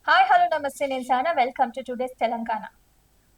Hi hello నమస్తే నేను సానా వెల్కమ్ టు టుడేస్ తెలంగాణ.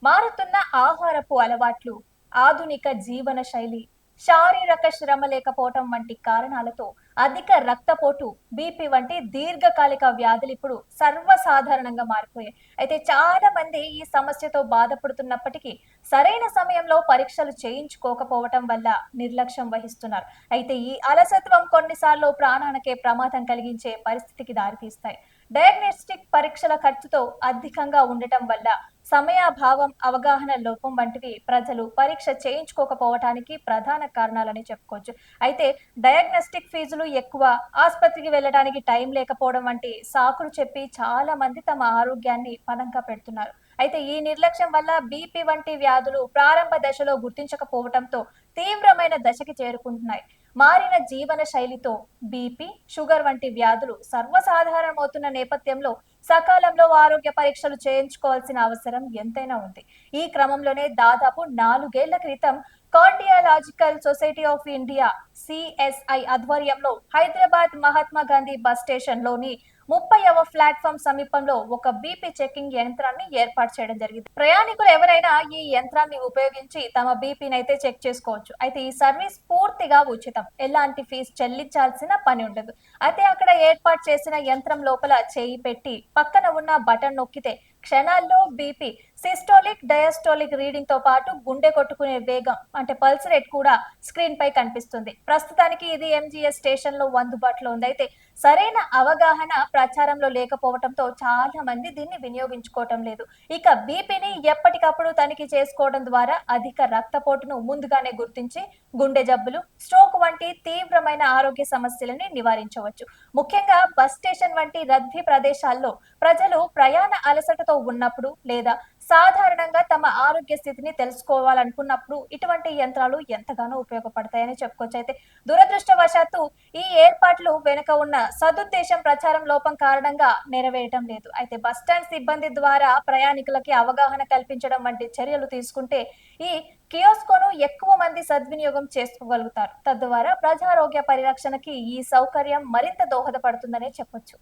మారుతున్న ఆహారపు అలవాట్లు, ఆధునిక జీవన శైలి, శారీరక శ్రమ లేకపోవటం వంటి కారణాలతో అధిక రక్తపోటు, బీపీ వంటి దీర్ఘకాలిక వ్యాధులు ఇప్పుడు సర్వసాధారణంగా మారిపోయాయి. అయితే చాలా మంది ఈ సమస్యతో బాధపడుతున్నప్పటికీ సరైన సమయంలో పరీక్షలు చేయించుకోకపోవటం వల్ల నిర్లక్ష్యం వహిస్తున్నారు. అయితే ఈ అలసత్వం కొన్నిసార్లు ప్రాణానికే ప్రమాదం కలిగించే పరిస్థితికి దారితీస్తాయి. డయాగ్నోస్టిక్ పరీక్షల ఖర్చుతో అధికంగా ఉండటం వల్ల సమయాభావం, అవగాహన లోపం వంటివి ప్రజలు పరీక్ష చేయించుకోకపోవటానికి ప్రధాన కారణాలని చెప్పుకోవచ్చు. అయితే డయాగ్నోస్టిక్ ఫీజులు ఎక్కువ, ఆస్పత్రికి వెళ్ళడానికి టైం లేకపోవడం వంటి సాకులు చెప్పి చాలా మంది తమ ఆరోగ్యాన్ని పణంగా పెడుతున్నారు. అయితే ఈ నిర్లక్ష్యం వల్ల బీపీ వంటి వ్యాధులు ప్రారంభ దశలో గుర్తించకపోవడంతో తీవ్రమైన దశకి చేరుకుంటున్నాయి. మారిన జీవన శైలితో బీపీ, షుగర్ వంటి వ్యాధులు సర్వసాధారణమవుతున్న నేపథ్యంలో సకాలంలో ఆరోగ్య పరీక్షలు చేయించుకోవాల్సిన అవసరం ఎంతైనా ఉంది. ఈ క్రమంలోనే దాదాపు 4 ఏళ్ల క్రితం cardiological society of India CSI ఆధ్వర్యంలో హైదరాబాద్ మహాత్మా గాంధీ బస్ స్టేషన్ లోని 30వ ప్లాట్ఫామ్ సమీపంలో ఒక బీపీ చెకింగ్ యంత్రాన్ని ఏర్పాటు చేయడం జరిగింది. ప్రయాణికులు ఎవరైనా ఈ యంత్రాన్ని ఉపయోగించి తమ బీపీని అయితే చెక్ చేసుకోవచ్చు. అయితే ఈ సర్వీస్ పూర్తిగా ఉచితం, ఎలాంటి ఫీజు చెల్లించాల్సిన పని ఉండదు. అయితే అక్కడ ఏర్పాటు చేసిన యంత్రం లోపల చేయి పెట్టి పక్కన ఉన్న బటన్ నొక్కితే క్షణాల్లో బీపీ, సిస్టోలిక్, డయాస్టోలిక్ రీడింగ్ తో పాటు గుండె కొట్టుకునే వేగం అంటే పల్స్ రేట్ కూడా స్క్రీన్ పై కనిపిస్తుంది. ప్రస్తుతానికి ఇది ఎంజీఎస్ స్టేషన్ లో అందుబాటులో ఉంది. అయితే సరైన అవగాహన ప్రచారంలో లేకపోవడంతో చాలా మంది దీన్ని వినియోగించుకోవటం లేదు. ఇక బీపీని ఎప్పటికప్పుడు తనిఖీ చేసుకోవడం ద్వారా అధిక రక్తపోటును ముందుగానే గుర్తించి గుండె జబ్బులు, స్ట్రోక్ వంటి తీవ్రమైన ఆరోగ్య సమస్యలని నివారించవచ్చు. ముఖ్యంగా బస్ స్టేషన్ వంటి రద్దీ ప్రదేశాల్లో ప్రజలు ప్రయాణ అలసటతో ఉన్నప్పుడు లేదా సాధారణంగా తమ ఆరోగ్య స్థితిని తెలుసుకోవాలనుకున్నప్పుడు ఇటువంటి యంత్రాలు ఎంతగానో ఉపయోగపడతాయని చెప్పుకోవచ్చు. అయితే దురదృష్టవశాత్తు ఈ ఏర్పాట్లు వెనుక ఉన్న సదుద్దేశం ప్రచారం లోపం కారణంగా నెరవేరటం లేదు. అయితే బస్టాండ్ సిబ్బంది ద్వారా ప్రయాణికులకి అవగాహన కల్పించడం వంటి చర్యలు తీసుకుంటే ఈ కియోస్కోను ఎక్కువ మంది సద్వినియోగం చేసుకోగలుగుతారు. తద్వారా ప్రజారోగ్య పరిరక్షణకి ఈ సౌకర్యం మరింత దోహదపడుతుందనే చెప్పొచ్చు.